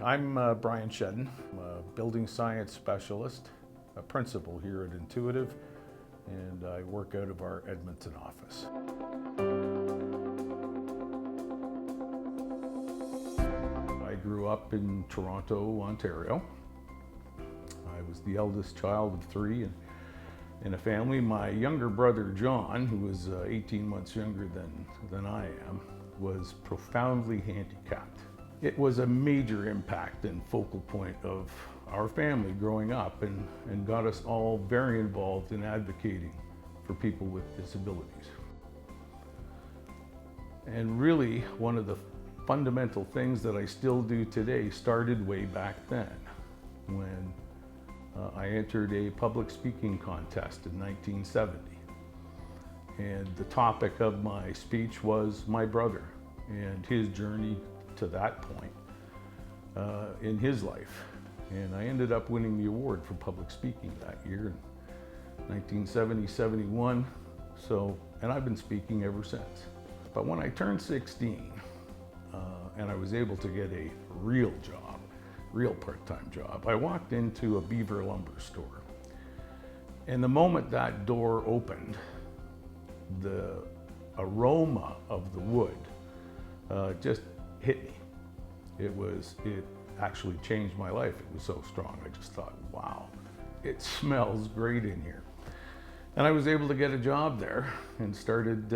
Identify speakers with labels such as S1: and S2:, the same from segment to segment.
S1: I'm Brian Shedden. I'm a building science specialist, a principal here at Intuitive, and I work out of our Edmonton office. I grew up in Toronto, Ontario. I was the eldest child of three in a family. My younger brother, John, who was 18 months younger than I am, was profoundly handicapped. It was a major impact and focal point of our family growing up and got us all very involved in advocating for people with disabilities. And really, one of the fundamental things that I still do today started way back then when I entered a public speaking contest in 1970. And the topic of my speech was my brother and his journey to that point in his life. And I ended up winning the award for public speaking that year in 1970-71. And I've been speaking ever since. But when I turned 16 and I was able to get a real job, real part-time job, I walked into a Beaver lumber store. And the moment that door opened, the aroma of the wood just hit me. It actually changed my life. It was so strong. I just thought, wow, it smells great in here. And I was able to get a job there and started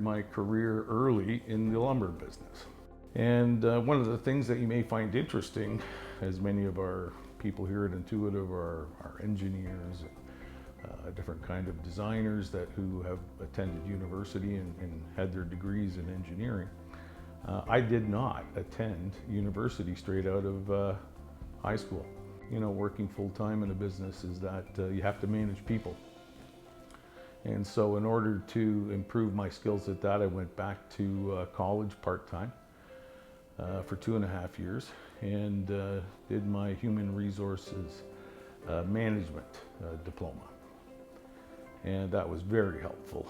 S1: my career early in the lumber business. And one of the things that you may find interesting, as many of our people here at Intuitive are engineers, different kind of designers who have attended university and had their degrees in engineering. I did not attend university straight out of high school. You know, working full-time in a business is that you have to manage people. And so in order to improve my skills at that, I went back to college part-time for 2.5 years and did my human resources management diploma. And that was very helpful.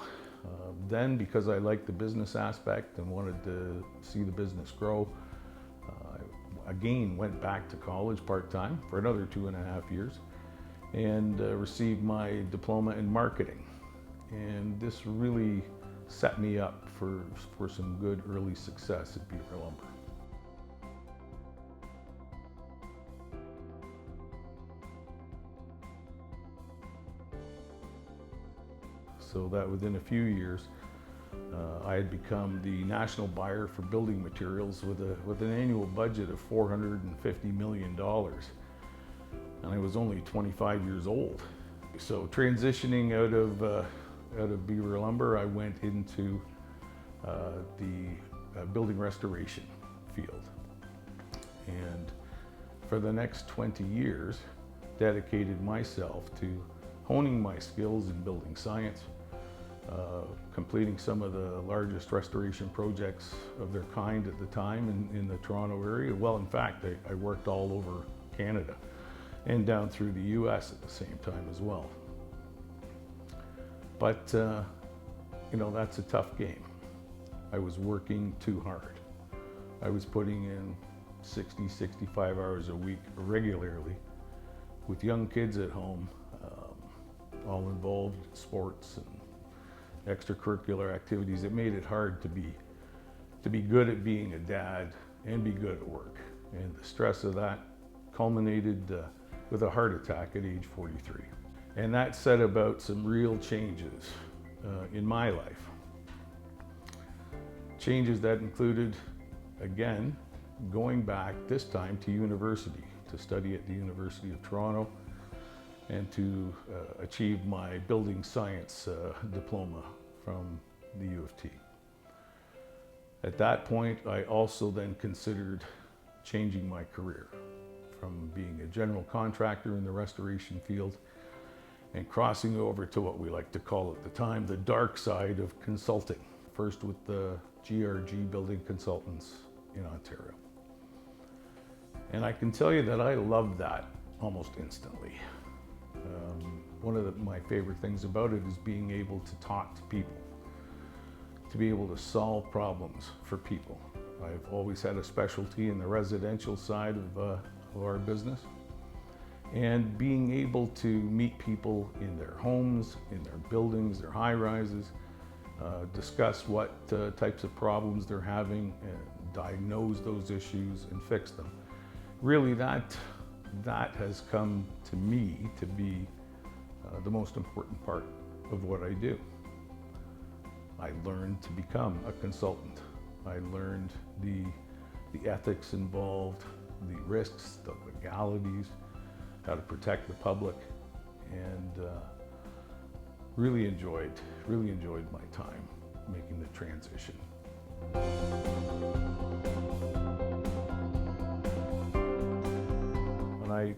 S1: Then, because I liked the business aspect and wanted to see the business grow, I again went back to college part-time for another 2.5 years and received my diploma in marketing. And this really set me up for some good early success at Beaver Lumber. So that within a few years, I had become the national buyer for building materials with an annual budget of $450 million. And I was only 25 years old. So transitioning out of Beaver Lumber, I went into the building restoration field. And for the next 20 years, dedicated myself to honing my skills in building science, completing some of the largest restoration projects of their kind at the time in the Toronto area. Well, in fact, I worked all over Canada and down through the US at the same time as well. But, you know, that's a tough game. I was working too hard. I was putting in 60, 65 hours a week regularly with young kids at home, all involved in sports and extracurricular activities. It made it hard to be good at being a dad and be good at work. And the stress of that culminated with a heart attack at age 43. And that set about some real changes in my life. Changes that included, again, going back this time to university, to study at the University of Toronto and to achieve my building science diploma from the U of T. At that point, I also then considered changing my career from being a general contractor in the restoration field and crossing over to what we like to call at the time the dark side of consulting. First with the GRG Building Consultants in Ontario. And I can tell you that I loved that almost instantly. One of my favorite things about it is being able to talk to people, to be able to solve problems for people. I've always had a specialty in the residential side of our business. And being able to meet people in their homes, in their buildings, their high-rises, discuss what types of problems they're having, and diagnose those issues and fix them. Really, that has come to me to be the most important part of what I do. I learned to become a consultant. I learned the ethics involved, the risks, the legalities, how to protect the public, and really enjoyed my time making the transition. When I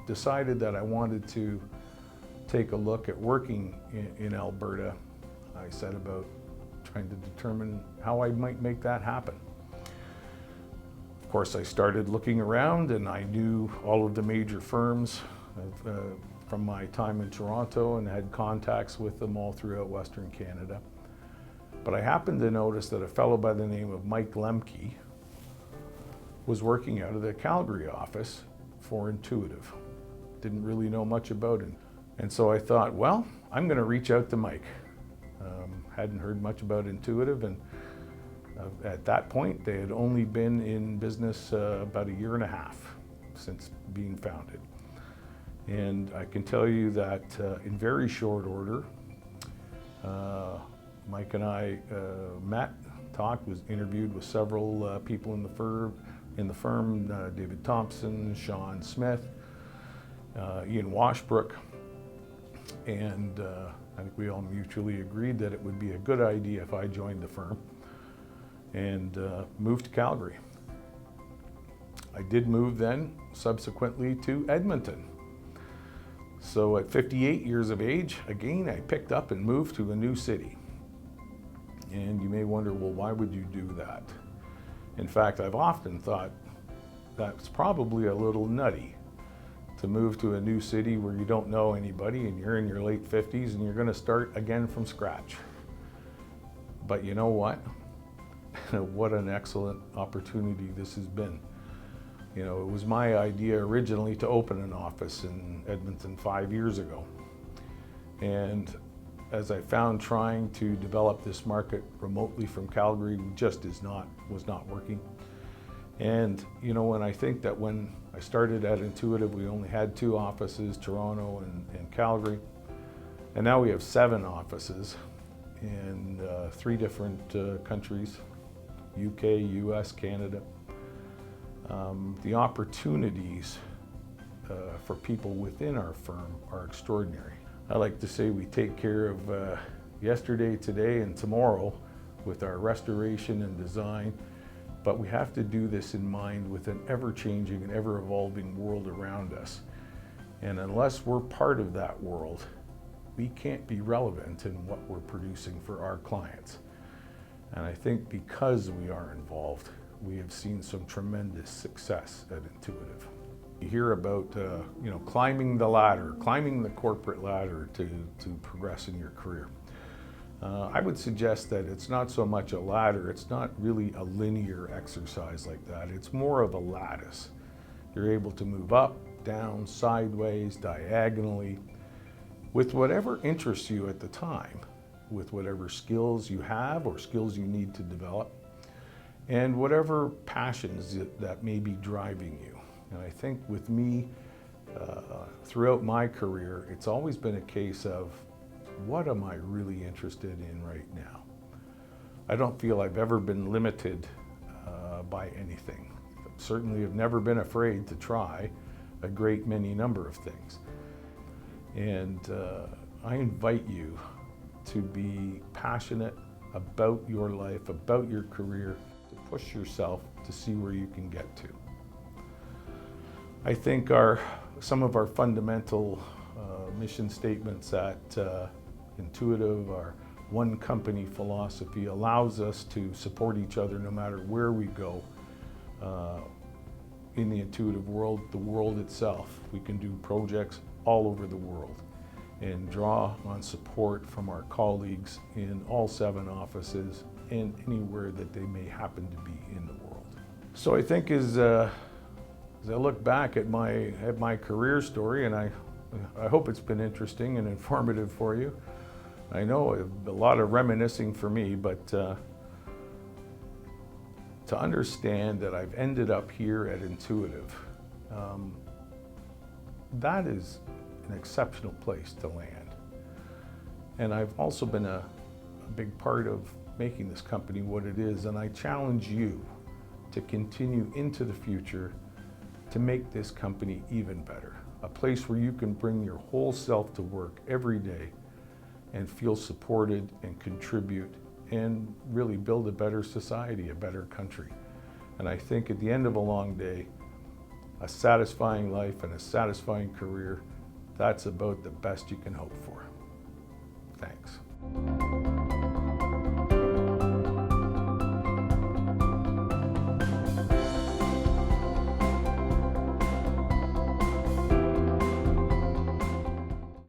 S1: decided that I wanted to take a look at working in Alberta, I set about trying to determine how I might make that happen. Of course, I started looking around, and I knew all of the major firms from my time in Toronto and had contacts with them all throughout Western Canada. But I happened to notice that a fellow by the name of Mike Lemke was working out of the Calgary office for Intuitive. Didn't really know much about him. And so I thought, well, I'm going to reach out to Mike. Hadn't heard much about Intuitive, and at that point they had only been in business about a year and a half since being founded. And I can tell you that in very short order, Mike and I met, talked, was interviewed with several people in the firm, David Thompson, Sean Smith, Ian Washbrook, and I think we all mutually agreed that it would be a good idea if I joined the firm and moved to Calgary. I did move then subsequently to Edmonton. So at 58 years of age, again, I picked up and moved to a new city. And you may wonder, well, why would you do that? In fact, I've often thought that's probably a little nutty to move to a new city where you don't know anybody and you're in your late 50s and you're going to start again from scratch. But you know what? What an excellent opportunity this has been. You know, it was my idea originally to open an office in Edmonton 5 years ago. And as I found trying to develop this market remotely from Calgary just was not working. And you know, when I think that when I started at Intuitive, we only had 2 offices, Toronto and Calgary. And now we have 7 offices in 3 different countries, UK, US, Canada. The opportunities for people within our firm are extraordinary. I like to say we take care of yesterday, today, and tomorrow with our restoration and design, but we have to do this in mind with an ever-changing and ever-evolving world around us. And unless we're part of that world, we can't be relevant in what we're producing for our clients. And I think because we are involved, we have seen some tremendous success at Intuitive. You hear about climbing the ladder, climbing the corporate ladder to progress in your career. I would suggest that it's not so much a ladder, it's not really a linear exercise like that. It's more of a lattice. You're able to move up, down, sideways, diagonally, with whatever interests you at the time, with whatever skills you have or skills you need to develop, and whatever passions that may be driving you. And I think with me, throughout my career, it's always been a case of, what am I really interested in right now? I don't feel I've ever been limited by anything. Certainly have never been afraid to try a great many number of things. And I invite you to be passionate about your life, about your career, to push yourself to see where you can get to. I think some of our fundamental mission statements at Intuitive, our one company philosophy, allows us to support each other no matter where we go in the Intuitive world, the world itself. We can do projects all over the world and draw on support from our colleagues in all 7 offices and anywhere that they may happen to be in the world. So I think as I look back at my career story, and I hope it's been interesting and informative for you. I know a lot of reminiscing for me, but to understand that I've ended up here at Intuitive, that is an exceptional place to land. And I've also been a big part of making this company what it is, and I challenge you to continue into the future to make this company even better. A place where you can bring your whole self to work every day and feel supported and contribute and really build a better society, a better country. And I think at the end of a long day, a satisfying life and a satisfying career, that's about the best you can hope for. Thanks.